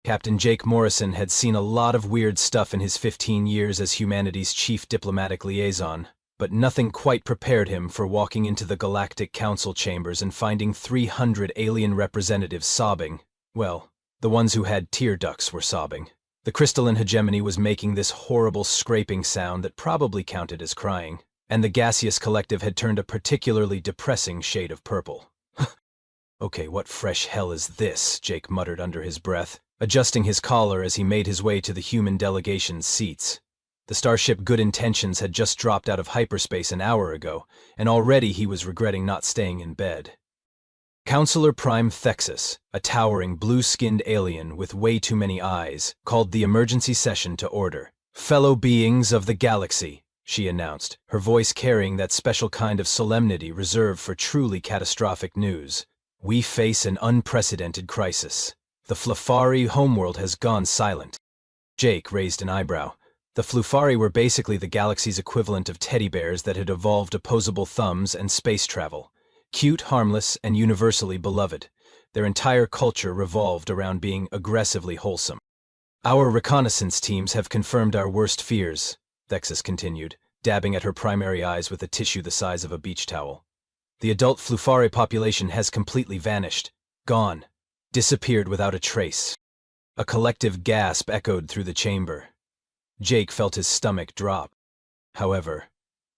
Captain Jake Morrison had seen a lot of weird stuff in his 15 years as humanity's chief diplomatic liaison, but nothing quite prepared him for walking into the Galactic Council chambers and finding 300 alien representatives sobbing. Well, the ones who had tear ducts were sobbing. The crystalline hegemony was making this horrible scraping sound that probably counted as crying, and the gaseous collective had turned a particularly depressing shade of purple. Okay, what fresh hell is this? Jake muttered under his breath, adjusting his collar as he made his way to the human delegation's seats. The starship Good Intentions had just dropped out of hyperspace an hour ago, and already he was regretting not staying in bed. Counselor Prime Thexus, a towering blue-skinned alien with way too many eyes, called the emergency session to order. "Fellow beings of the galaxy," she announced, her voice carrying that special kind of solemnity reserved for truly catastrophic news. "We face an unprecedented crisis. The Flufari homeworld has gone silent." Jake raised an eyebrow. The Flufari were basically the galaxy's equivalent of teddy bears that had evolved opposable thumbs and space travel. Cute, harmless, and universally beloved. Their entire culture revolved around being aggressively wholesome. "Our reconnaissance teams have confirmed our worst fears," Thexus continued, dabbing at her primary eyes with a tissue the size of a beach towel. "The adult Flufari population has completely vanished. Gone. Disappeared without a trace." A collective gasp echoed through the chamber. Jake felt his stomach drop. However,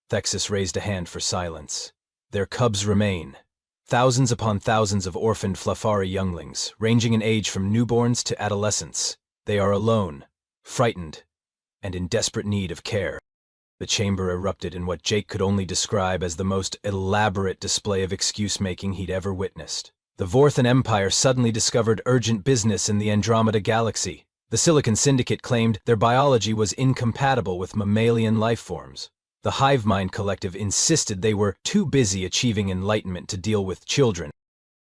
Thexus raised a hand for silence. "Their cubs remain. Thousands upon thousands of orphaned Flufari younglings, ranging in age from newborns to adolescents. They are alone, frightened, and in desperate need of care." The chamber erupted in what Jake could only describe as the most elaborate display of excuse-making he'd ever witnessed. The Vorthan Empire suddenly discovered urgent business in the Andromeda Galaxy. The Silicon Syndicate claimed their biology was incompatible with mammalian life forms. The Hive Mind Collective insisted they were too busy achieving enlightenment to deal with children.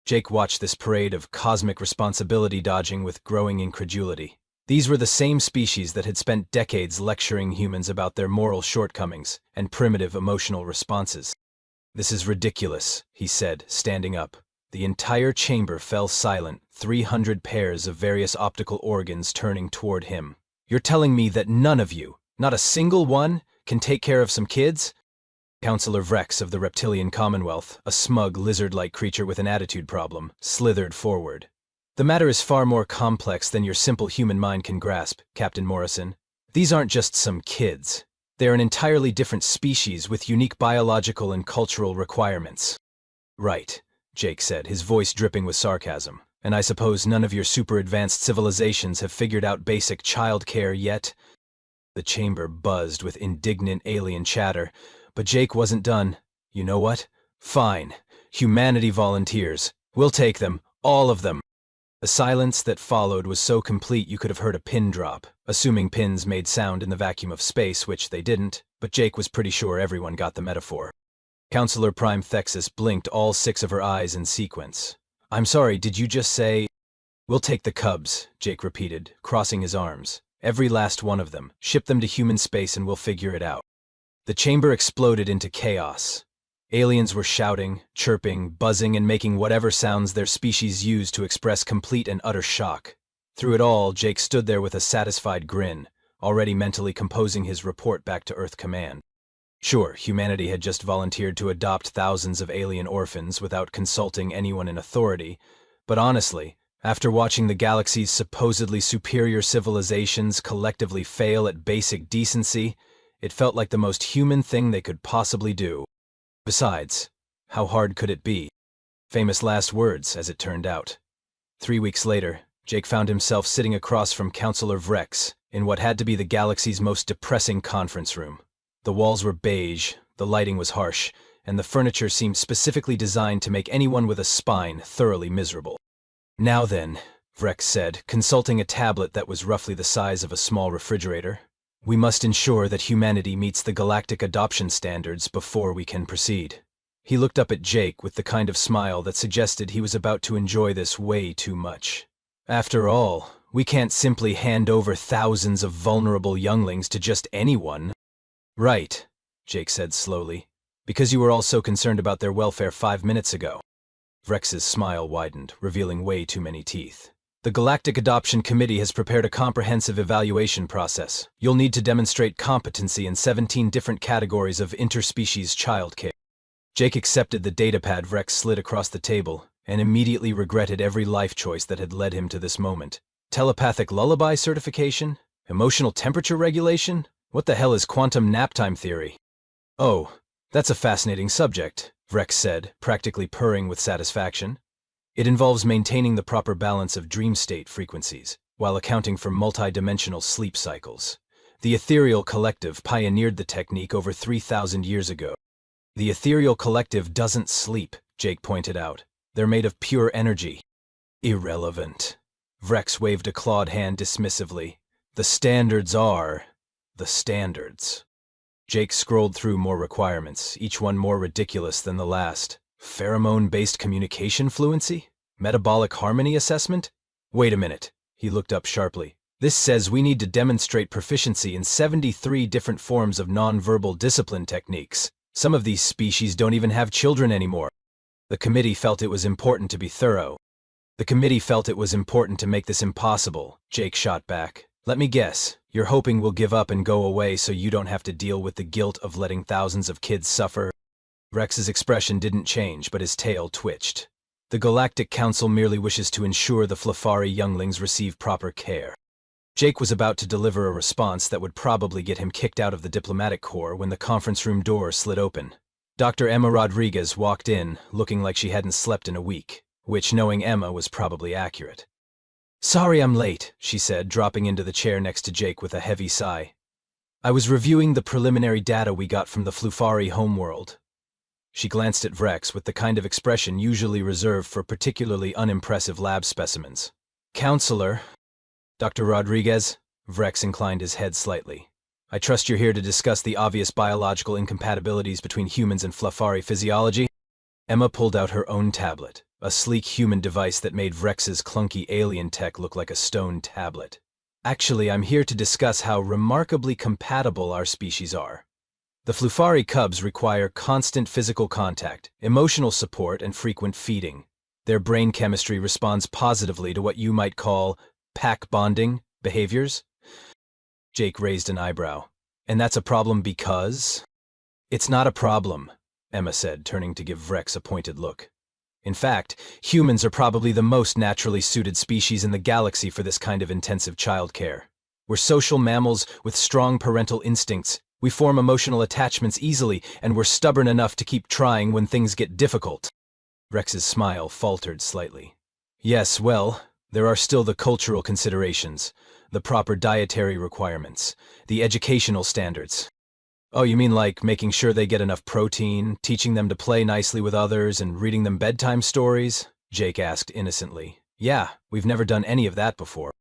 Jake watched this parade of cosmic responsibility dodging with growing incredulity. These were the same species that had spent decades lecturing humans about their moral shortcomings and primitive emotional responses. "This is ridiculous," he said, standing up. The entire chamber fell silent, 300 pairs of various optical organs turning toward him. "You're telling me that none of you, not a single one, can take care of some kids?" Counselor Vrex of the Reptilian Commonwealth, a smug lizard-like creature with an attitude problem, slithered forward. "The matter is far more complex than your simple human mind can grasp, Captain Morrison. These aren't just some kids. They're an entirely different species with unique biological and cultural requirements." "Right," Jake said, his voice dripping with sarcasm. "And I suppose none of your super-advanced civilizations have figured out basic child care yet?" The chamber buzzed with indignant alien chatter, but Jake wasn't done. "You know what? Fine. Humanity volunteers. We'll take them. All of them." The silence that followed was so complete you could have heard a pin drop, assuming pins made sound in the vacuum of space, which they didn't, but Jake was pretty sure everyone got the metaphor. Counselor Prime Thexus blinked all 6 of her eyes in sequence. "I'm sorry, did you just say—" "We'll take the cubs," Jake repeated, crossing his arms. "Every last one of them. Ship them to human space and we'll figure it out." The chamber exploded into chaos. Aliens were shouting, chirping, buzzing, and making whatever sounds their species used to express complete and utter shock. Through it all, Jake stood there with a satisfied grin, already mentally composing his report back to Earth Command. Sure, humanity had just volunteered to adopt thousands of alien orphans without consulting anyone in authority, but honestly, after watching the galaxy's supposedly superior civilizations collectively fail at basic decency, it felt like the most human thing they could possibly do. Besides, how hard could it be? Famous last words, as it turned out. 3 weeks later, Jake found himself sitting across from Counselor Vrex in what had to be the galaxy's most depressing conference room. The walls were beige, the lighting was harsh, and the furniture seemed specifically designed to make anyone with a spine thoroughly miserable. "Now then," Vrex said, consulting a tablet that was roughly the size of a small refrigerator, "we must ensure that humanity meets the galactic adoption standards before we can proceed." He looked up at Jake with the kind of smile that suggested he was about to enjoy this way too much. "After all, we can't simply hand over thousands of vulnerable younglings to just anyone." "Right," Jake said slowly, "because you were all so concerned about their welfare 5 minutes ago." Vrex's smile widened, revealing way too many teeth. The Galactic Adoption Committee has prepared a comprehensive evaluation process. You'll need to demonstrate competency in 17 different categories of interspecies childcare. Jake accepted the datapad Vrex slid across the table and immediately regretted every life choice that had led him to this moment. Telepathic lullaby certification? Emotional temperature regulation? What the hell is quantum naptime theory? Oh, that's a fascinating subject, Vrex said, practically purring with satisfaction. It involves maintaining the proper balance of dream state frequencies, while accounting for multi-dimensional sleep cycles. The Ethereal Collective pioneered the technique over 3,000 years ago. The Ethereal Collective doesn't sleep, Jake pointed out. They're made of pure energy. Irrelevant. Vrex waved a clawed hand dismissively. The standards are the standards. Jake scrolled through more requirements, each one more ridiculous than the last. Pheromone-based communication fluency? Metabolic harmony assessment? Wait a minute, he looked up sharply. This says we need to demonstrate proficiency in 73 different forms of nonverbal discipline techniques. Some of these species don't even have children anymore. The committee felt it was important to be thorough. The committee felt it was important to make this impossible, Jake shot back. Let me guess, you're hoping we'll give up and go away so you don't have to deal with the guilt of letting thousands of kids suffer? Rex's expression didn't change, but his tail twitched. The Galactic Council merely wishes to ensure the Flafari younglings receive proper care. Jake was about to deliver a response that would probably get him kicked out of the diplomatic corps when the conference room door slid open. Dr. Emma Rodriguez walked in, looking like she hadn't slept in a week, which, knowing Emma, was probably accurate. "Sorry I'm late," she said, dropping into the chair next to Jake with a heavy sigh. "I was reviewing the preliminary data we got from the Flufari homeworld." She glanced at Vrex with the kind of expression usually reserved for particularly unimpressive lab specimens. "Counselor, Dr. Rodriguez," Vrex inclined his head slightly. "I trust you're here to discuss the obvious biological incompatibilities between humans and Flufari physiology?" Emma pulled out her own tablet, a sleek human device that made Vrex's clunky alien tech look like a stone tablet. "Actually, I'm here to discuss how remarkably compatible our species are. The Flufari cubs require constant physical contact, emotional support, and frequent feeding. Their brain chemistry responds positively to what you might call pack bonding behaviors." Jake raised an eyebrow. "And that's a problem because?" "It's not a problem," Emma said, turning to give Vrex a pointed look. "In fact, humans are probably the most naturally suited species in the galaxy for this kind of intensive childcare. We're social mammals with strong parental instincts. We form emotional attachments easily, and we're stubborn enough to keep trying when things get difficult." Rex's smile faltered slightly. "Yes, well, there are still the cultural considerations, the proper dietary requirements, the educational standards." "Oh, you mean like making sure they get enough protein, teaching them to play nicely with others, and reading them bedtime stories?" Jake asked innocently. "Yeah, we've never done any of that before."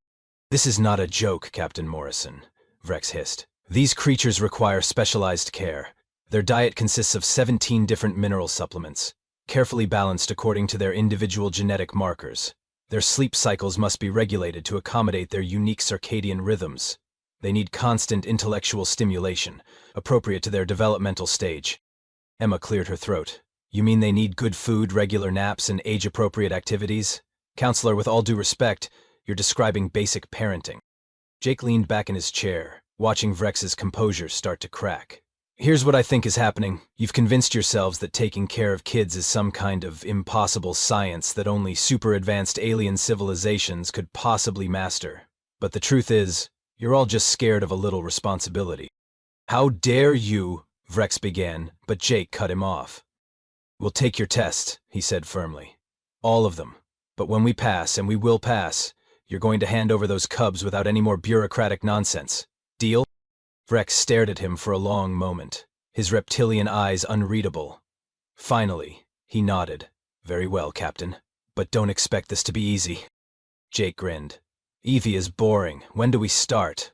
"This is not a joke, Captain Morrison," Vrex hissed. "These creatures require specialized care. Their diet consists of 17 different mineral supplements, carefully balanced according to their individual genetic markers. Their sleep cycles must be regulated to accommodate their unique circadian rhythms. They need constant intellectual stimulation, appropriate to their developmental stage." Emma cleared her throat. "You mean they need good food, regular naps, and age-appropriate activities? Counselor, with all due respect, you're describing basic parenting." Jake leaned back in his chair, watching Vrex's composure start to crack. "Here's what I think is happening. You've convinced yourselves that taking care of kids is some kind of impossible science that only super-advanced alien civilizations could possibly master. But the truth is, you're all just scared of a little responsibility." "How dare you?" Vrex began, but Jake cut him off. "We'll take your tests," he said firmly. "All of them. But when we pass, and we will pass, you're going to hand over those cubs without any more bureaucratic nonsense. Deal?" Vrex stared at him for a long moment, his reptilian eyes unreadable. Finally, he nodded. "Very well, Captain. But don't expect this to be easy." Jake grinned. "Evie is boring. When do we start?"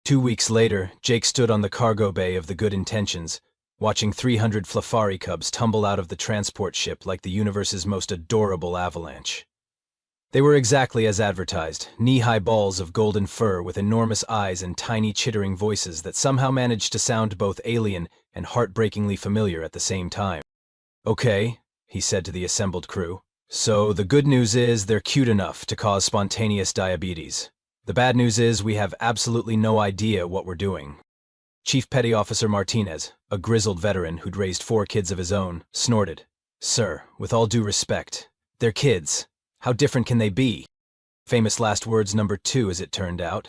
2 weeks later, Jake stood on the cargo bay of the Good Intentions, watching 300 Flafari cubs tumble out of the transport ship like the universe's most adorable avalanche. They were exactly as advertised, knee-high balls of golden fur with enormous eyes and tiny chittering voices that somehow managed to sound both alien and heartbreakingly familiar at the same time. "Okay," he said to the assembled crew. So the good news is they're cute enough to cause spontaneous diabetes. The bad news is we have absolutely no idea what we're doing. Chief Petty Officer Martinez, a grizzled veteran who'd raised 4 kids of his own, snorted. Sir, with all due respect, they're kids. How different can they be? Famous last words number 2, as it turned out.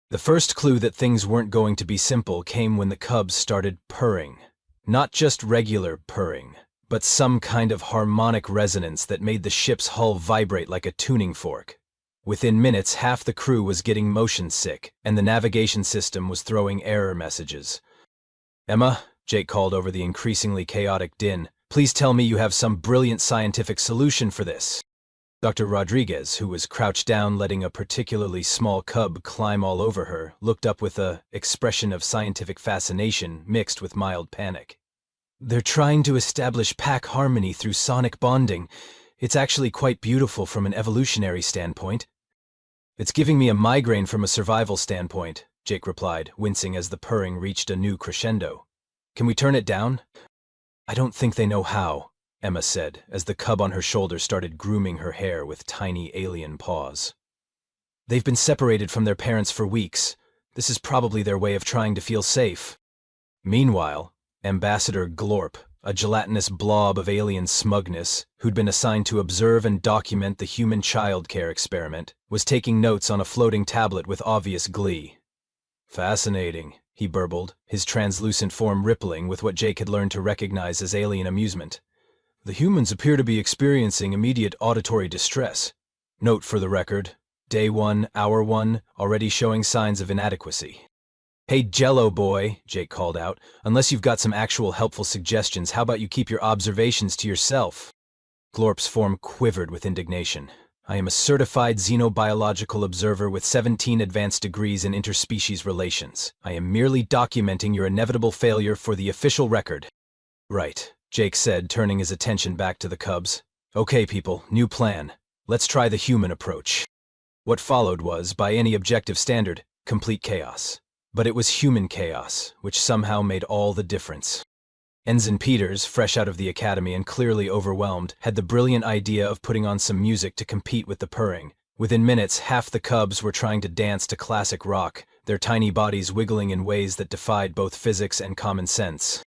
The first clue that things weren't going to be simple came when the cubs started purring. Not just regular purring, but some kind of harmonic resonance that made the ship's hull vibrate like a tuning fork. Within minutes, half the crew was getting motion sick, and the navigation system was throwing error messages. Emma, Jake called over the increasingly chaotic din, please tell me you have some brilliant scientific solution for this. Dr. Rodriguez, who was crouched down letting a particularly small cub climb all over her, looked up with an expression of scientific fascination mixed with mild panic. They're trying to establish pack harmony through sonic bonding. It's actually quite beautiful from an evolutionary standpoint. It's giving me a migraine from a survival standpoint, Jake replied, wincing as the purring reached a new crescendo. Can we turn it down? I don't think they know how, Emma said, as the cub on her shoulder started grooming her hair with tiny alien paws. They've been separated from their parents for weeks. This is probably their way of trying to feel safe. Meanwhile, Ambassador Glorp, a gelatinous blob of alien smugness, who'd been assigned to observe and document the human childcare experiment, was taking notes on a floating tablet with obvious glee. Fascinating, he burbled, his translucent form rippling with what Jake had learned to recognize as alien amusement. The humans appear to be experiencing immediate auditory distress. Note for the record, Day 1, Hour 1, already showing signs of inadequacy. Hey Jello boy, Jake called out, unless you've got some actual helpful suggestions, how about you keep your observations to yourself? Glorp's form quivered with indignation. I am a certified xenobiological observer with 17 advanced degrees in interspecies relations. I am merely documenting your inevitable failure for the official record. Right, Jake said, turning his attention back to the cubs. Okay people, new plan. Let's try the human approach. What followed was, by any objective standard, complete chaos. But it was human chaos, which somehow made all the difference. Ensign Peters, fresh out of the academy and clearly overwhelmed, had the brilliant idea of putting on some music to compete with the purring. Within minutes, half the cubs were trying to dance to classic rock, their tiny bodies wiggling in ways that defied both physics and common sense.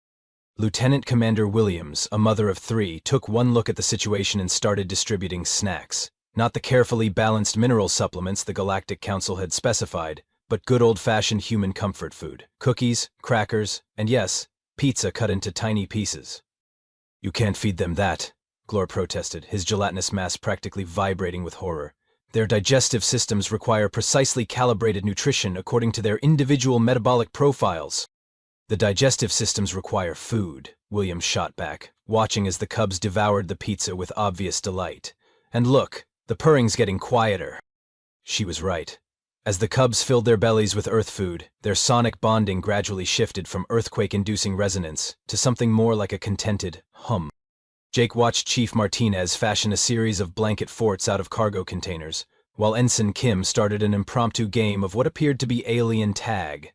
Lieutenant Commander Williams, a mother of 3, took one look at the situation and started distributing snacks. Not the carefully balanced mineral supplements the Galactic Council had specified, but good old-fashioned human comfort food. Cookies, crackers, and yes, pizza cut into tiny pieces. You can't feed them that, Glor protested, his gelatinous mass practically vibrating with horror. Their digestive systems require precisely calibrated nutrition according to their individual metabolic profiles. The digestive systems require food, Williams shot back, watching as the cubs devoured the pizza with obvious delight. And look, the purring's getting quieter. She was right. As the cubs filled their bellies with earth food, their sonic bonding gradually shifted from earthquake-inducing resonance to something more like a contented hum. Jake watched Chief Martinez fashion a series of blanket forts out of cargo containers, while Ensign Kim started an impromptu game of what appeared to be alien tag.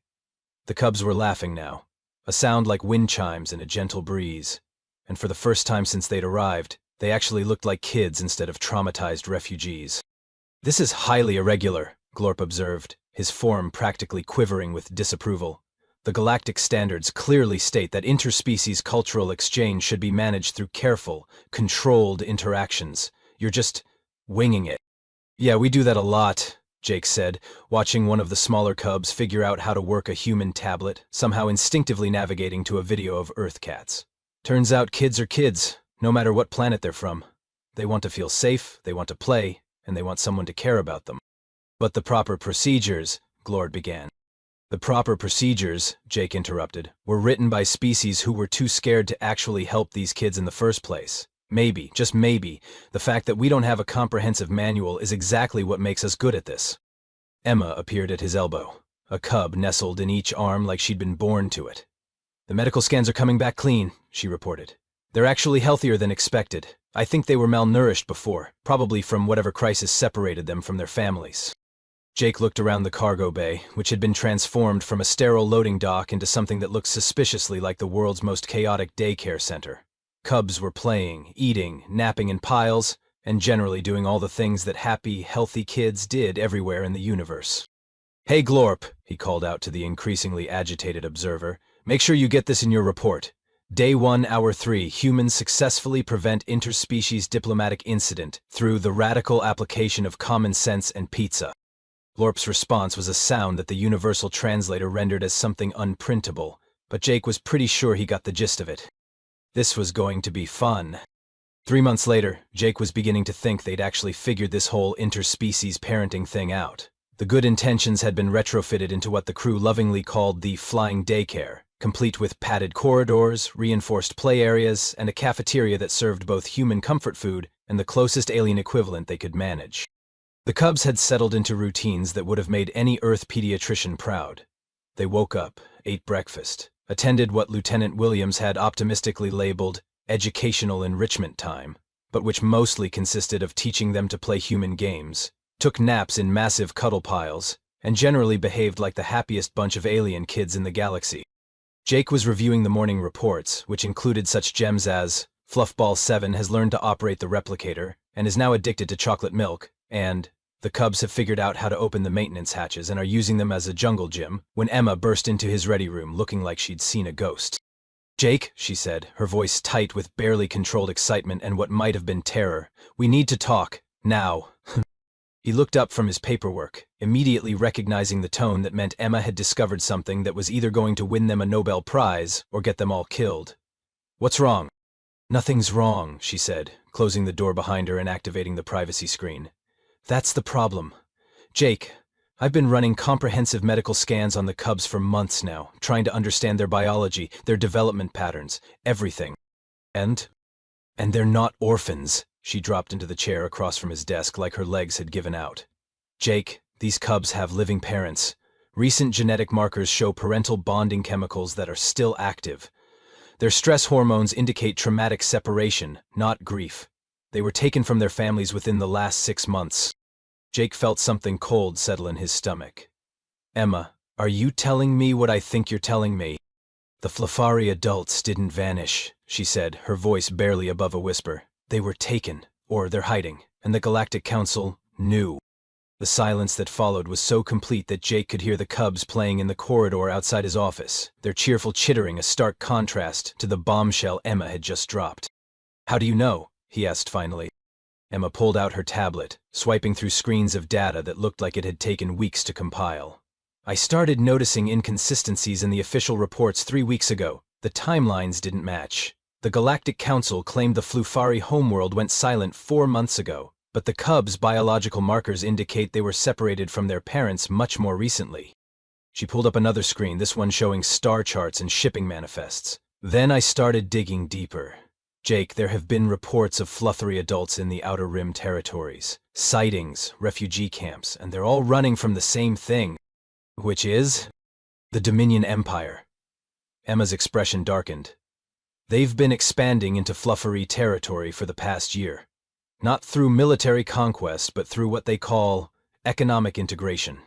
The cubs were laughing now, a sound like wind chimes in a gentle breeze, and for the first time since they'd arrived, they actually looked like kids instead of traumatized refugees. This is highly irregular, Glorp observed, his form practically quivering with disapproval. The galactic standards clearly state that interspecies cultural exchange should be managed through careful, controlled interactions. You're just winging it. Yeah, we do that a lot, Jake said, watching one of the smaller cubs figure out how to work a human tablet, somehow instinctively navigating to a video of Earth cats. Turns out kids are kids, no matter what planet they're from. They want to feel safe, they want to play, and they want someone to care about them. But the proper procedures, Glord began. The proper procedures, Jake interrupted, were written by species who were too scared to actually help these kids in the first place. Maybe, just maybe, the fact that we don't have a comprehensive manual is exactly what makes us good at this. Emma appeared at his elbow, a cub nestled in each arm like she'd been born to it. The medical scans are coming back clean, she reported. They're actually healthier than expected. I think they were malnourished before, probably from whatever crisis separated them from their families. Jake looked around the cargo bay, which had been transformed from a sterile loading dock into something that looked suspiciously like the world's most chaotic daycare center. Cubs were playing, eating, napping in piles, and generally doing all the things that happy, healthy kids did everywhere in the universe. "Hey, Glorp," he called out to the increasingly agitated observer, "make sure you get this in your report. Day 1, Hour 3, humans successfully prevent interspecies diplomatic incident through the radical application of common sense and pizza." Glorp's response was a sound that the universal translator rendered as something unprintable, but Jake was pretty sure he got the gist of it. This was going to be fun. 3 months later, Jake was beginning to think they'd actually figured this whole interspecies parenting thing out. The good intentions had been retrofitted into what the crew lovingly called the flying daycare, complete with padded corridors, reinforced play areas, and a cafeteria that served both human comfort food and the closest alien equivalent they could manage. The cubs had settled into routines that would have made any Earth pediatrician proud. They woke up, ate breakfast, attended what Lieutenant Williams had optimistically labeled educational enrichment time, but which mostly consisted of teaching them to play human games, took naps in massive cuddle piles, and generally behaved like the happiest bunch of alien kids in the galaxy. Jake was reviewing the morning reports, which included such gems as Fluffball 7 has learned to operate the replicator and is now addicted to chocolate milk, and the cubs have figured out how to open the maintenance hatches and are using them as a jungle gym, when Emma burst into his ready room looking like she'd seen a ghost. "Jake," she said, her voice tight with barely controlled excitement and what might have been terror, "we need to talk, now." He looked up from his paperwork, immediately recognizing the tone that meant Emma had discovered something that was either going to win them a Nobel Prize or get them all killed. "What's wrong?" "Nothing's wrong," she said, closing the door behind her and activating the privacy screen. "That's the problem. Jake, I've been running comprehensive medical scans on the cubs for months now, trying to understand their biology, their development patterns, everything. And they're not orphans." She dropped into the chair across from his desk like her legs had given out. "Jake, these cubs have living parents. Recent genetic markers show parental bonding chemicals that are still active. Their stress hormones indicate traumatic separation, not grief. They were taken from their families within the last 6 months." Jake felt something cold settle in his stomach. "Emma, are you telling me what I think you're telling me?" "The Flafari adults didn't vanish," she said, her voice barely above a whisper. "They were taken, or they're hiding, and the Galactic Council knew." The silence that followed was so complete that Jake could hear the cubs playing in the corridor outside his office, their cheerful chittering a stark contrast to the bombshell Emma had just dropped. "How do you know?" he asked finally. Emma pulled out her tablet, swiping through screens of data that looked like it had taken weeks to compile. "I started noticing inconsistencies in the official reports 3 weeks ago. The timelines didn't match. The Galactic Council claimed the Flufari homeworld went silent 4 months ago, but the cubs' biological markers indicate they were separated from their parents much more recently." She pulled up another screen, this one showing star charts and shipping manifests. "Then I started digging deeper. Jake, there have been reports of Fluffery adults in the Outer Rim territories, sightings, refugee camps, and they're all running from the same thing, which is the Dominion Empire." Emma's expression darkened. "They've been expanding into Fluffery territory for the past year. Not through military conquest, but through what they call economic integration.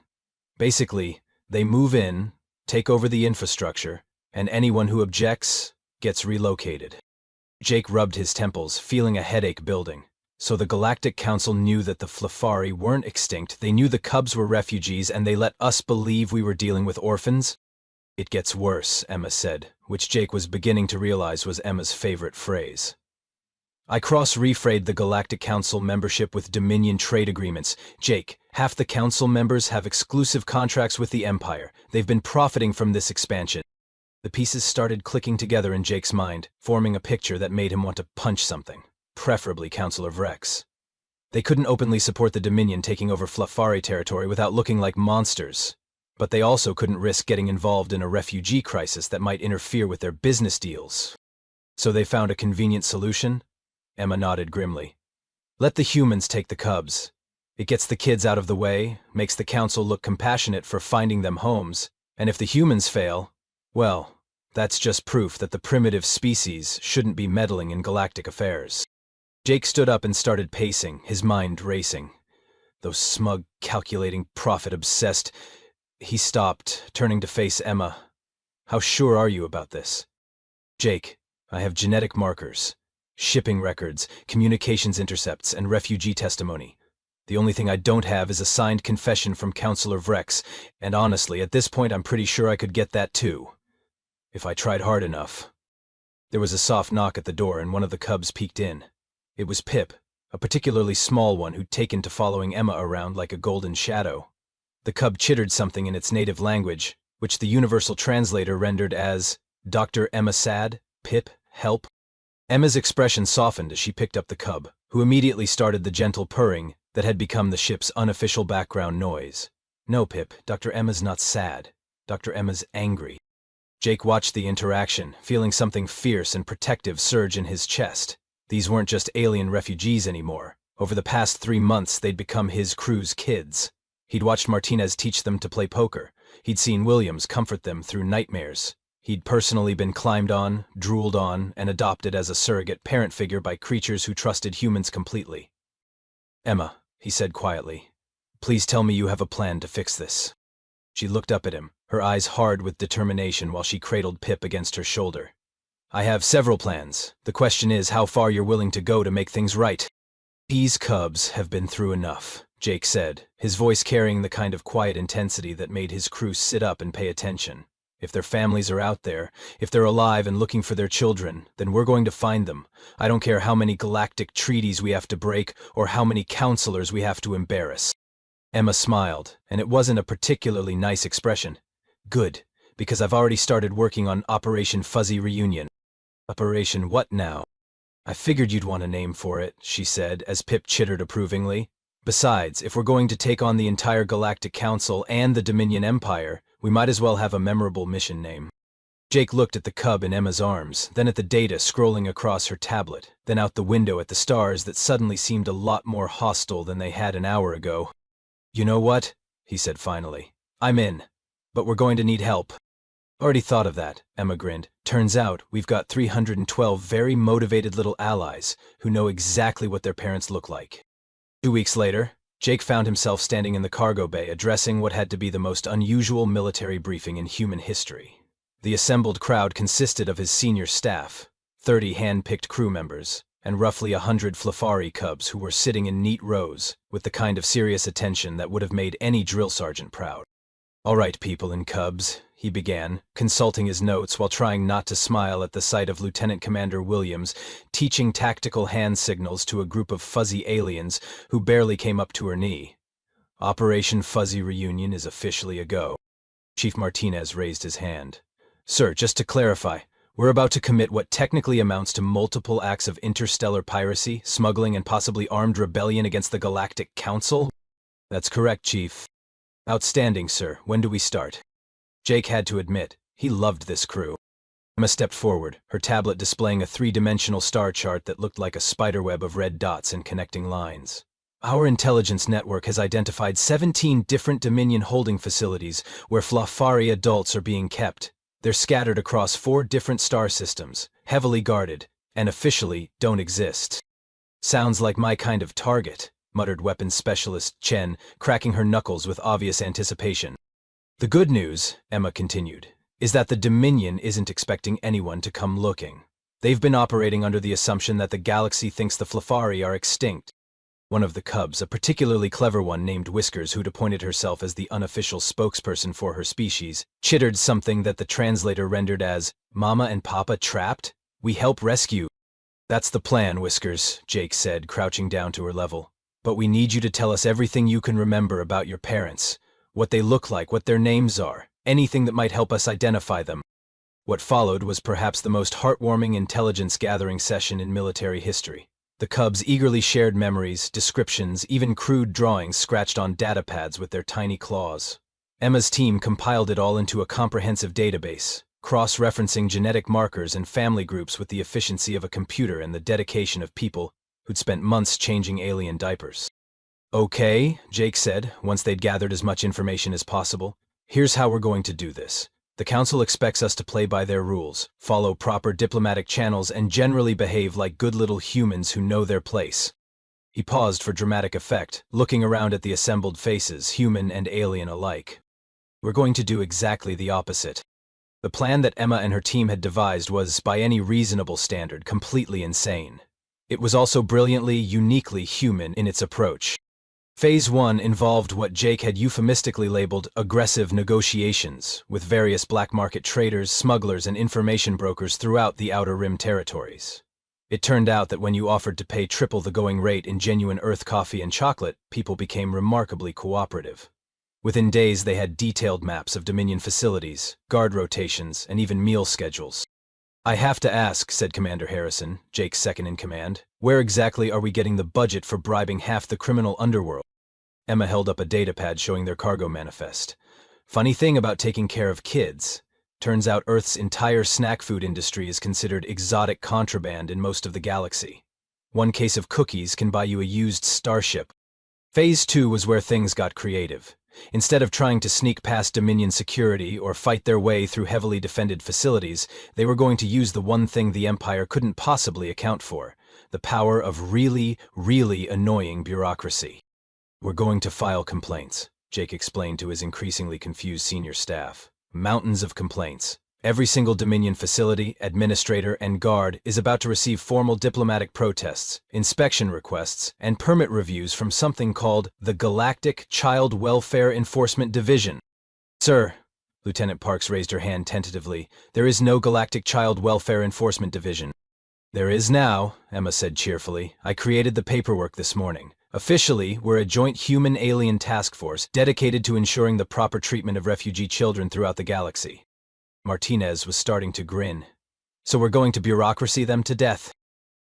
Basically, they move in, take over the infrastructure, and anyone who objects gets relocated." Jake rubbed his temples, feeling a headache building. So the Galactic Council knew that the Flafari weren't extinct, they knew the cubs were refugees, and they let us believe we were dealing with orphans? "It gets worse," Emma said, which Jake was beginning to realize was Emma's favorite phrase. "I cross-rephrased the Galactic Council membership with Dominion trade agreements. Jake, half the Council members have exclusive contracts with the Empire. They've been profiting from this expansion." The pieces started clicking together in Jake's mind, forming a picture that made him want to punch something, preferably Councillor Vrex. They couldn't openly support the Dominion taking over Flafari territory without looking like monsters, but they also couldn't risk getting involved in a refugee crisis that might interfere with their business deals. "So they found a convenient solution?" Emma nodded grimly. "Let the humans take the cubs. It gets the kids out of the way, makes the Council look compassionate for finding them homes, and if the humans fail, well, that's just proof that the primitive species shouldn't be meddling in galactic affairs." Jake stood up and started pacing, his mind racing. Those smug, calculating, profit-obsessed... He stopped, turning to face Emma. "How sure are you about this?" "Jake, I have genetic markers. shipping records, communications intercepts, and refugee testimony. The only thing I don't have is a signed confession from Counselor Vrex, and honestly, at this point I'm pretty sure I could get that too. If I tried hard enough. There was a soft knock at the door and one of the cubs peeked in. It was Pip, a particularly small one who'd taken to following Emma around like a golden shadow. The cub chittered something in its native language, which the universal translator rendered as, "Dr. Emma Sad, Pip, help." Emma's expression softened as she picked up the cub, who immediately started the gentle purring that had become the ship's unofficial background noise. "No, Pip, Dr. Emma's not sad. Dr. Emma's angry." Jake watched the interaction, feeling something fierce and protective surge in his chest. These weren't just alien refugees anymore. Over the past 3 months, they'd become his crew's kids. He'd watched Martinez teach them to play poker. He'd seen Williams comfort them through nightmares. He'd personally been climbed on, drooled on, and adopted as a surrogate parent figure by creatures who trusted humans completely. "Emma," he said quietly, "please tell me you have a plan to fix this." She looked up at him, her eyes hard with determination while she cradled Pip against her shoulder. "I have several plans. The question is how far you're willing to go to make things right." "These cubs have been through enough," Jake said, his voice carrying the kind of quiet intensity that made his crew sit up and pay attention. "If their families are out there, if they're alive and looking for their children, then we're going to find them. I don't care how many galactic treaties we have to break or how many counselors we have to embarrass." Emma smiled, and it wasn't a particularly nice expression. "Good, because I've already started working on Operation Fuzzy Reunion." "Operation what now?" "I figured you'd want a name for it," she said, as Pip chittered approvingly. "Besides, if we're going to take on the entire Galactic Council and the Dominion Empire, we might as well have a memorable mission name." Jake looked at the cub in Emma's arms, then at the data scrolling across her tablet, then out the window at the stars that suddenly seemed a lot more hostile than they had an hour ago. "You know what?" he said finally. "I'm in. But we're going to need help." "Already thought of that," Emma grinned. "Turns out we've got 312 very motivated little allies who know exactly what their parents look like." 2 weeks later, Jake found himself standing in the cargo bay addressing what had to be the most unusual military briefing in human history. The assembled crowd consisted of his senior staff, 30 hand-picked crew members, and roughly 100 Flafari cubs who were sitting in neat rows with the kind of serious attention that would have made any drill sergeant proud. "All right, people and cubs," he began, consulting his notes while trying not to smile at the sight of Lieutenant Commander Williams teaching tactical hand signals to a group of fuzzy aliens who barely came up to her knee. "Operation Fuzzy Reunion is officially a go." Chief Martinez raised his hand. "Sir, just to clarify, we're about to commit what technically amounts to multiple acts of interstellar piracy, smuggling, and possibly armed rebellion against the Galactic Council?" "That's correct, Chief." "Outstanding, sir. When do we start?" Jake had to admit, he loved this crew. Emma stepped forward, her tablet displaying a 3-dimensional star chart that looked like a spiderweb of red dots and connecting lines. "Our intelligence network has identified 17 different Dominion holding facilities where Flafari adults are being kept. They're scattered across 4 different star systems, heavily guarded, and officially don't exist." "Sounds like my kind of target," muttered weapons specialist Chen, cracking her knuckles with obvious anticipation. "The good news," Emma continued, "is that the Dominion isn't expecting anyone to come looking. They've been operating under the assumption that the galaxy thinks the Flafari are extinct." One of the cubs, a particularly clever one named Whiskers who'd appointed herself as the unofficial spokesperson for her species, chittered something that the translator rendered as, "Mama and Papa trapped? We help rescue." "That's the plan, Whiskers," Jake said, crouching down to her level. "But we need you to tell us everything you can remember about your parents. What they look like, what their names are, anything that might help us identify them." What followed was perhaps the most heartwarming intelligence-gathering session in military history. The cubs eagerly shared memories, descriptions, even crude drawings scratched on datapads with their tiny claws. Emma's team compiled it all into a comprehensive database, cross-referencing genetic markers and family groups with the efficiency of a computer and the dedication of people who'd spent months changing alien diapers. "Okay," Jake said, once they'd gathered as much information as possible. "Here's how we're going to do this. The Council expects us to play by their rules, follow proper diplomatic channels, and generally behave like good little humans who know their place." He paused for dramatic effect, looking around at the assembled faces, human and alien alike. "We're going to do exactly the opposite." The plan that Emma and her team had devised was, by any reasonable standard, completely insane. It was also brilliantly, uniquely human in its approach. Phase 1 involved what Jake had euphemistically labeled aggressive negotiations with various black market traders, smugglers, and information brokers throughout the Outer Rim territories. It turned out that when you offered to pay triple the going rate in genuine Earth coffee and chocolate, people became remarkably cooperative. Within days, they had detailed maps of Dominion facilities, guard rotations, and even meal schedules. "I have to ask," said Commander Harrison, Jake's second-in-command, "where exactly are we getting the budget for bribing half the criminal underworld?" Emma held up a datapad showing their cargo manifest. "Funny thing about taking care of kids. Turns out Earth's entire snack food industry is considered exotic contraband in most of the galaxy. One case of cookies can buy you a used starship." Phase 2 was where things got creative. Instead of trying to sneak past Dominion security or fight their way through heavily defended facilities, they were going to use the one thing the Empire couldn't possibly account for: the power of really, really annoying bureaucracy. "We're going to file complaints," Jake explained to his increasingly confused senior staff. "Mountains of complaints. Every single Dominion facility, administrator, and guard is about to receive formal diplomatic protests, inspection requests, and permit reviews from something called the Galactic Child Welfare Enforcement Division." "Sir," Lieutenant Parks raised her hand tentatively, "there is no Galactic Child Welfare Enforcement Division." "There is now," Emma said cheerfully. "I created the paperwork this morning. Officially, we're a joint human-alien task force dedicated to ensuring the proper treatment of refugee children throughout the galaxy." Martinez was starting to grin. "So we're going to bureaucracy them to death?"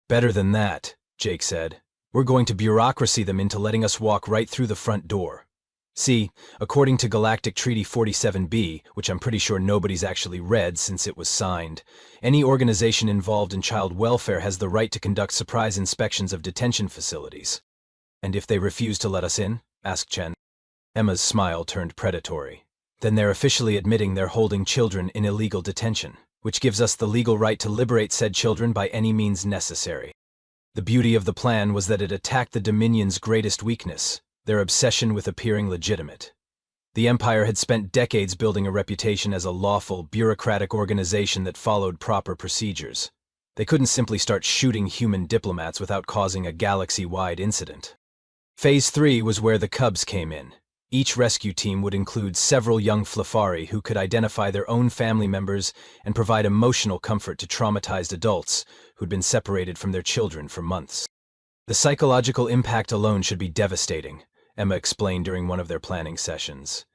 "Better than that," Jake said. "We're going to bureaucracy them into letting us walk right through the front door. See, according to Galactic Treaty 47B, which I'm pretty sure nobody's actually read since it was signed, any organization involved in child welfare has the right to conduct surprise inspections of detention facilities." "And if they refuse to let us in?" asked Chen. Emma's smile turned predatory. "Then they're officially admitting they're holding children in illegal detention, which gives us the legal right to liberate said children by any means necessary." The beauty of the plan was that it attacked the Dominion's greatest weakness: their obsession with appearing legitimate. The Empire had spent decades building a reputation as a lawful, bureaucratic organization that followed proper procedures. They couldn't simply start shooting human diplomats without causing a galaxy-wide incident. Phase 3 was where the Cubs came in. Each rescue team would include several young Flafari who could identify their own family members and provide emotional comfort to traumatized adults who'd been separated from their children for months. "The psychological impact alone should be devastating," Emma explained during one of their planning sessions.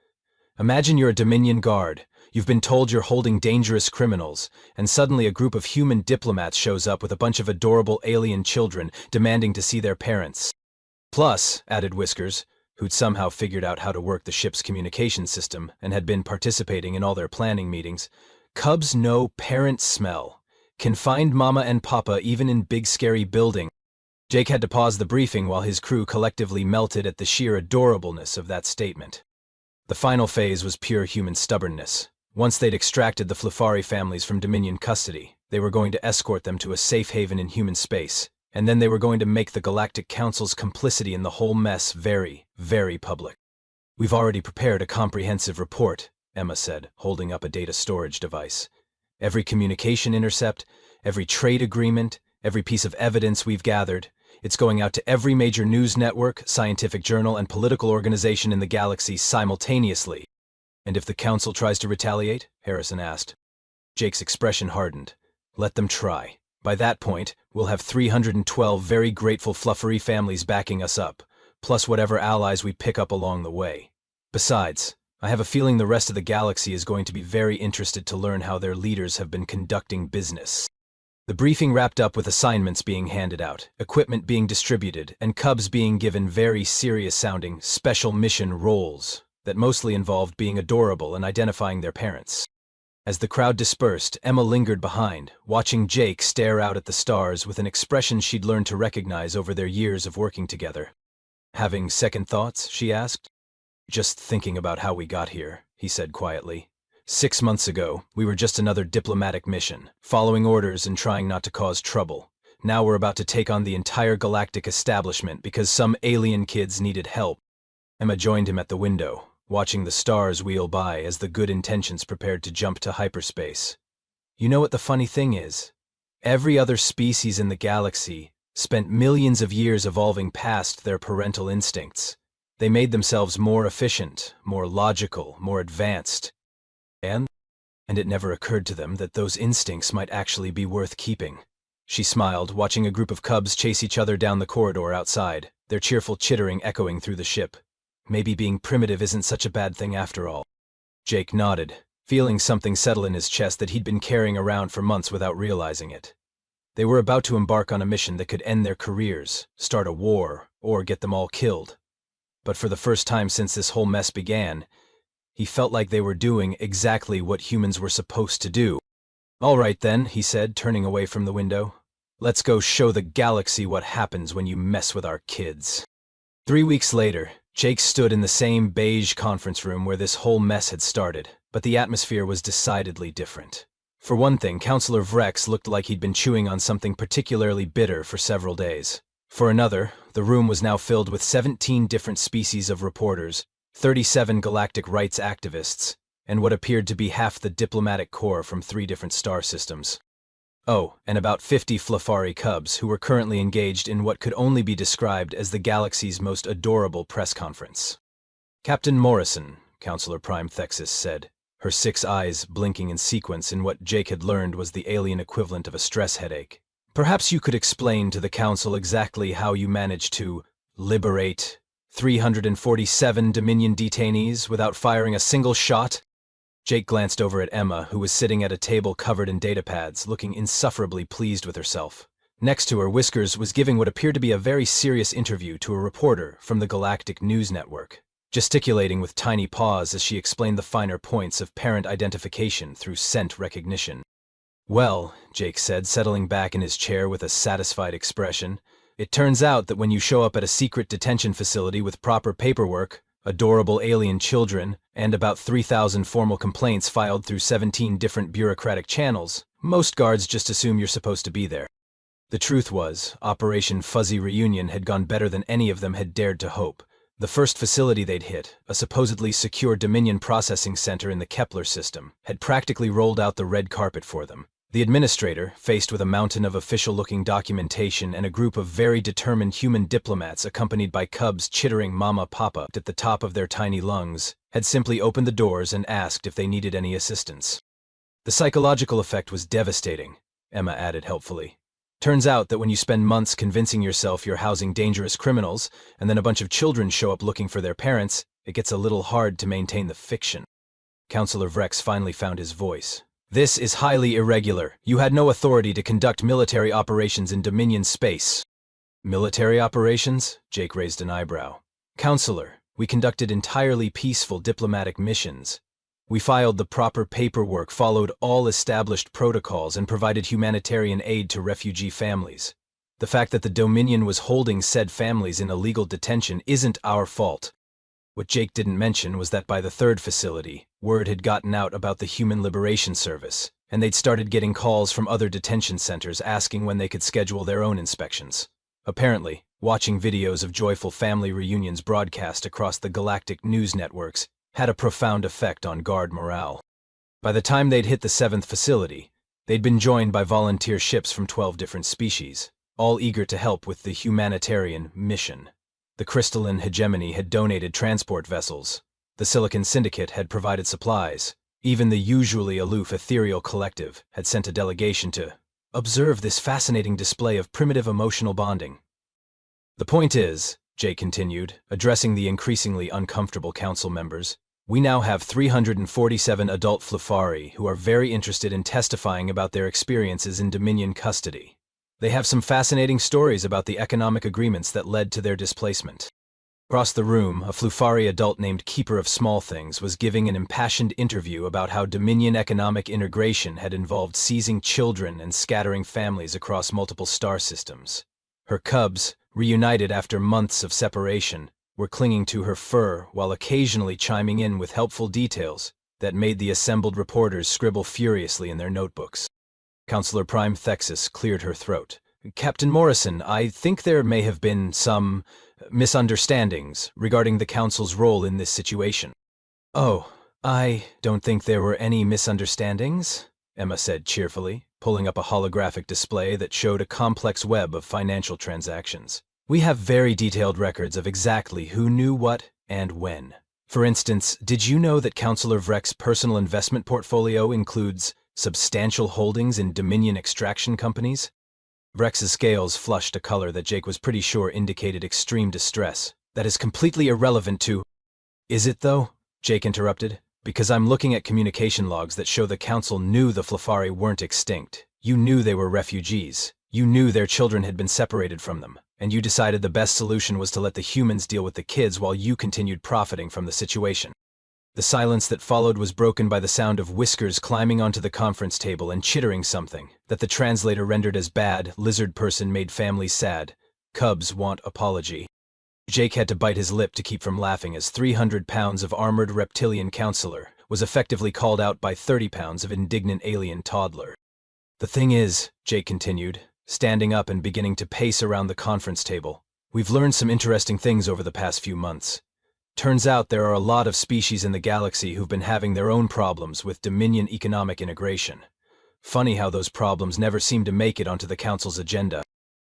"Imagine you're a Dominion guard. You've been told you're holding dangerous criminals, and suddenly a group of human diplomats shows up with a bunch of adorable alien children demanding to see their parents. Plus," added Whiskers, who'd somehow figured out how to work the ship's communication system and had been participating in all their planning meetings, "Cubs know parent smell. Can find mama and papa even in big scary building." Jake had to pause the briefing while his crew collectively melted at the sheer adorableness of that statement. The final phase was pure human stubbornness. Once they'd extracted the Flafari families from Dominion custody, they were going to escort them to a safe haven in human space, and then they were going to make the Galactic Council's complicity in the whole mess very, very public. "We've already prepared a comprehensive report," Emma said, holding up a data storage device. "Every communication intercept, every trade agreement, every piece of evidence we've gathered. It's going out to every major news network, scientific journal, and political organization in the galaxy simultaneously." "And if the Council tries to retaliate?" Harrison asked. Jake's expression hardened. "Let them try. By that point, we'll have 312 very grateful Fluffery families backing us up, plus whatever allies we pick up along the way. Besides, I have a feeling the rest of the galaxy is going to be very interested to learn how their leaders have been conducting business." The briefing wrapped up with assignments being handed out, equipment being distributed, and Cubs being given very serious-sounding special mission roles that mostly involved being adorable and identifying their parents. As the crowd dispersed, Emma lingered behind, watching Jake stare out at the stars with an expression she'd learned to recognize over their years of working together. "Having second thoughts?" she asked. "Just thinking about how we got here," he said quietly. 6 months ago, we were just another diplomatic mission, following orders and trying not to cause trouble. Now we're about to take on the entire galactic establishment because some alien kids needed help." Emma joined him at the window, watching the stars wheel by as the good intentions prepared to jump to hyperspace. You know what the funny thing is? Every other species in the galaxy spent millions of years evolving past their parental instincts. They made themselves more efficient, more logical, more advanced. And it never occurred to them that those instincts might actually be worth keeping. She smiled, watching a group of cubs chase each other down the corridor outside, their cheerful chittering echoing through the ship. Maybe being primitive isn't such a bad thing after all. Jake nodded, feeling something settle in his chest that he'd been carrying around for months without realizing it. They were about to embark on a mission that could end their careers, start a war, or get them all killed. But for the first time since this whole mess began, he felt like they were doing exactly what humans were supposed to do. "All right then," he said, turning away from the window. "Let's go show the galaxy what happens when you mess with our kids." 3 weeks later, Jake stood in the same beige conference room where this whole mess had started, but the atmosphere was decidedly different. For one thing, Counselor Vrex looked like he'd been chewing on something particularly bitter for several days. For another, the room was now filled with 17 different species of reporters, 37 galactic rights activists, and what appeared to be half the diplomatic corps from 3 different star systems. Oh, and about 50 Flafari cubs who were currently engaged in what could only be described as the galaxy's most adorable press conference. "Captain Morrison," Counselor Prime Thexis said, her 6 eyes blinking in sequence in what Jake had learned was the alien equivalent of a stress headache. "Perhaps you could explain to the Council exactly how you managed to liberate 347 Dominion detainees without firing a single shot?" Jake glanced over at Emma, who was sitting at a table covered in datapads, looking insufferably pleased with herself. Next to her, Whiskers was giving what appeared to be a very serious interview to a reporter from the Galactic News Network, gesticulating with tiny paws as she explained the finer points of parent identification through scent recognition. "Well," Jake said, settling back in his chair with a satisfied expression, "it turns out that when you show up at a secret detention facility with proper paperwork, adorable alien children, and about 3,000 formal complaints filed through 17 different bureaucratic channels, most guards just assume you're supposed to be there." The truth was, Operation Fuzzy Reunion had gone better than any of them had dared to hope. The first facility they'd hit, a supposedly secure Dominion processing center in the Kepler system, had practically rolled out the red carpet for them. The administrator, faced with a mountain of official-looking documentation and a group of very determined human diplomats accompanied by cubs chittering Mama Papa at the top of their tiny lungs, had simply opened the doors and asked if they needed any assistance. "The psychological effect was devastating," Emma added helpfully. "Turns out that when you spend months convincing yourself you're housing dangerous criminals, and then a bunch of children show up looking for their parents, it gets a little hard to maintain the fiction." Counselor Vrex finally found his voice. "This is highly irregular. You had no authority to conduct military operations in Dominion space." "Military operations?" Jake raised an eyebrow. "Counselor, we conducted entirely peaceful diplomatic missions. We filed the proper paperwork, followed all established protocols, and provided humanitarian aid to refugee families. The fact that the Dominion was holding said families in illegal detention isn't our fault." What Jake didn't mention was that by the 3rd facility, word had gotten out about the Human Liberation Service, and they'd started getting calls from other detention centers asking when they could schedule their own inspections. Apparently, watching videos of joyful family reunions broadcast across the galactic news networks had a profound effect on guard morale. By the time they'd hit the 7th facility, they'd been joined by volunteer ships from 12 different species, all eager to help with the humanitarian mission. The crystalline hegemony had donated transport vessels. The Silicon Syndicate had provided supplies. Even the usually aloof Ethereal Collective had sent a delegation to observe this fascinating display of primitive emotional bonding. "The point is," Jake continued, addressing the increasingly uncomfortable council members, "we now have 347 adult Flafari who are very interested in testifying about their experiences in Dominion custody. They have some fascinating stories about the economic agreements that led to their displacement." Across the room, a Flufari adult named Keeper of Small Things was giving an impassioned interview about how Dominion economic integration had involved seizing children and scattering families across multiple star systems. Her cubs, reunited after months of separation, were clinging to her fur while occasionally chiming in with helpful details that made the assembled reporters scribble furiously in their notebooks. Counselor Prime Thexis cleared her throat. "Captain Morrison, I think there may have been some misunderstandings regarding the Council's role in this situation." Oh, I don't think there were any misunderstandings, Emma said cheerfully, pulling up a holographic display that showed a complex web of financial transactions. We have very detailed records of exactly who knew what and when. For instance, did you know that Councillor Vreck's personal investment portfolio includes substantial holdings in Dominion extraction companies? Vrex's scales flushed a color that Jake was pretty sure indicated extreme distress. That is completely irrelevant to— Is it, though? Jake interrupted. Because I'm looking at communication logs that show the Council knew the Flafari weren't extinct. You knew they were refugees. You knew their children had been separated from them. And you decided the best solution was to let the humans deal with the kids while you continued profiting from the situation. The silence that followed was broken by the sound of Whiskers climbing onto the conference table and chittering something that the translator rendered as bad, lizard person made families sad. Cubs want apology. Jake had to bite his lip to keep from laughing as 300 pounds of armored reptilian counselor was effectively called out by 30 pounds of indignant alien toddler. The thing is, Jake continued, standing up and beginning to pace around the conference table, we've learned some interesting things over the past few months. Turns out there are a lot of species in the galaxy who've been having their own problems with Dominion economic integration. Funny how those problems never seem to make it onto the Council's agenda.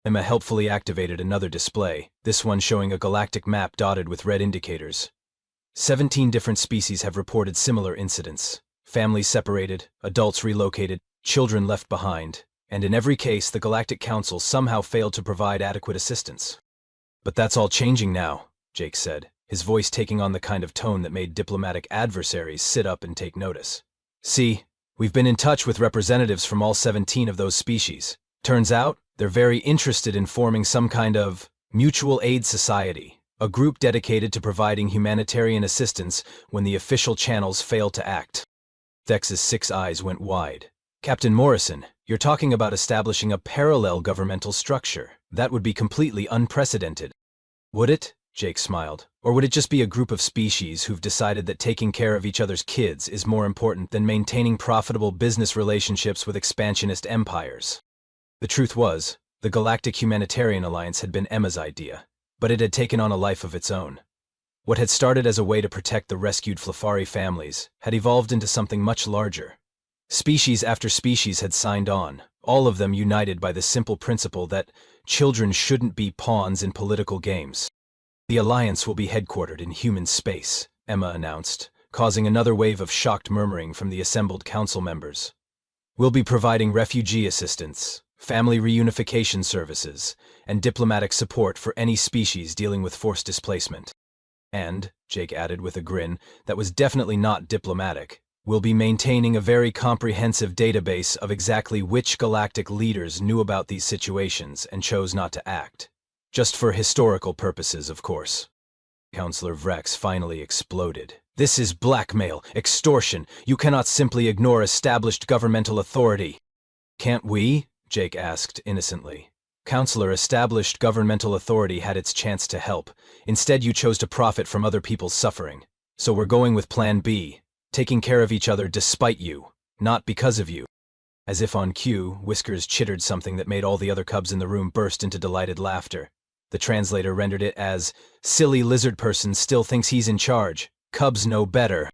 Emma helpfully activated another display, this one showing a galactic map dotted with red indicators. 17 different species have reported similar incidents. Families separated, adults relocated, children left behind, and in every case the Galactic Council somehow failed to provide adequate assistance. But that's all changing now, Jake said, his voice taking on the kind of tone that made diplomatic adversaries sit up and take notice. See, we've been in touch with representatives from all 17 of those species. Turns out, they're very interested in forming some kind of mutual aid society, a group dedicated to providing humanitarian assistance when the official channels fail to act. Thex's 6 eyes went wide. Captain Morrison, you're talking about establishing a parallel governmental structure. That would be completely unprecedented. Would it? Jake smiled. Or would it just be a group of species who've decided that taking care of each other's kids is more important than maintaining profitable business relationships with expansionist empires? The truth was, the Galactic Humanitarian Alliance had been Emma's idea, but it had taken on a life of its own. What had started as a way to protect the rescued Flafari families had evolved into something much larger. Species after species had signed on, all of them united by the simple principle that children shouldn't be pawns in political games. The Alliance will be headquartered in human space, Emma announced, causing another wave of shocked murmuring from the assembled council members. We'll be providing refugee assistance, family reunification services, and diplomatic support for any species dealing with forced displacement. And, Jake added with a grin that was definitely not diplomatic, we'll be maintaining a very comprehensive database of exactly which galactic leaders knew about these situations and chose not to act. Just for historical purposes, of course. Councillor Vrex finally exploded. This is blackmail, extortion. You cannot simply ignore established governmental authority. Can't we? Jake asked innocently. Councillor, established governmental authority had its chance to help. Instead, you chose to profit from other people's suffering. So we're going with Plan B, taking care of each other despite you, not because of you. As if on cue, Whiskers chittered something that made all the other cubs in the room burst into delighted laughter. The translator rendered it as, silly lizard person still thinks he's in charge. Cubs know better.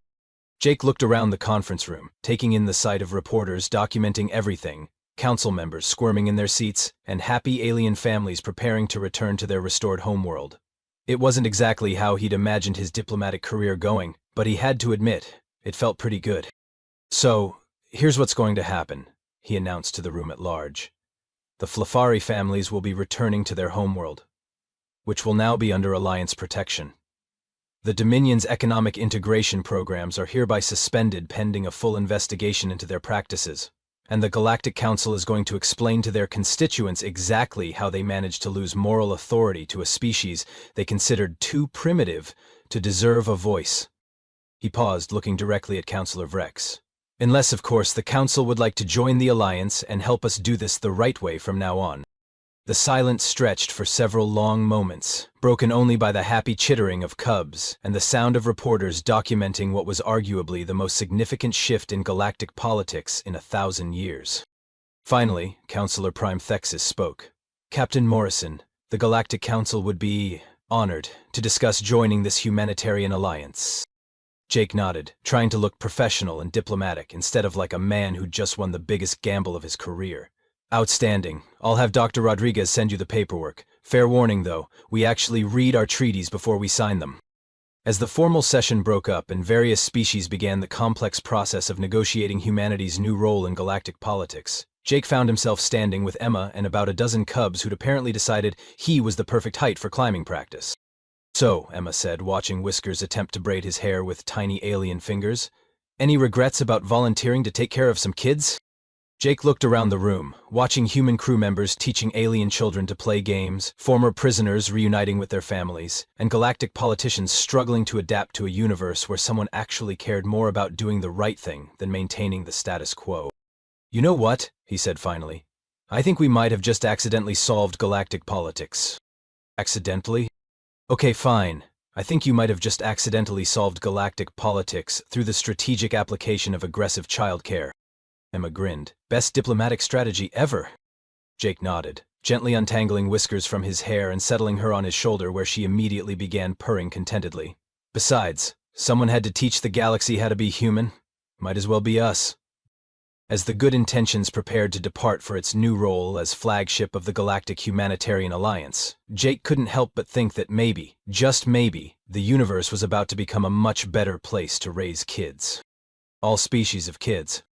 Jake looked around the conference room, taking in the sight of reporters documenting everything, council members squirming in their seats, and happy alien families preparing to return to their restored homeworld. It wasn't exactly how he'd imagined his diplomatic career going, but he had to admit, it felt pretty good. So, here's what's going to happen, he announced to the room at large. The Flafari families will be returning to their homeworld, which will now be under Alliance protection. The Dominion's economic integration programs are hereby suspended pending a full investigation into their practices, and the Galactic Council is going to explain to their constituents exactly how they managed to lose moral authority to a species they considered too primitive to deserve a voice. He paused, looking directly at Councillor Vrex. Unless, of course, the Council would like to join the Alliance and help us do this the right way from now on. The silence stretched for several long moments, broken only by the happy chittering of cubs and the sound of reporters documenting what was arguably the most significant shift in galactic politics in 1,000 years. Finally, Councillor Prime Thexis spoke. Captain Morrison, the Galactic Council would be honored to discuss joining this humanitarian alliance. Jake nodded, trying to look professional and diplomatic instead of like a man who just won the biggest gamble of his career. Outstanding. I'll have Dr. Rodriguez send you the paperwork. Fair warning, though, we actually read our treaties before we sign them. As the formal session broke up and various species began the complex process of negotiating humanity's new role in galactic politics, Jake found himself standing with Emma and about a dozen cubs who'd apparently decided he was the perfect height for climbing practice. "So," Emma said, watching Whiskers attempt to braid his hair with tiny alien fingers, "any regrets about volunteering to take care of some kids?" Jake looked around the room, watching human crew members teaching alien children to play games, former prisoners reuniting with their families, and galactic politicians struggling to adapt to a universe where someone actually cared more about doing the right thing than maintaining the status quo. "You know what?" he said finally. "I think we might have just accidentally solved galactic politics." "Accidentally?" "Okay, fine. I think you might have just accidentally solved galactic politics through the strategic application of aggressive childcare." Emma grinned. "Best diplomatic strategy ever." Jake nodded, gently untangling Whiskers from his hair and settling her on his shoulder where she immediately began purring contentedly. "Besides, someone had to teach the galaxy how to be human. Might as well be us." As the Good Intentions prepared to depart for its new role as flagship of the Galactic Humanitarian Alliance, Jake couldn't help but think that maybe, just maybe, the universe was about to become a much better place to raise kids. All species of kids.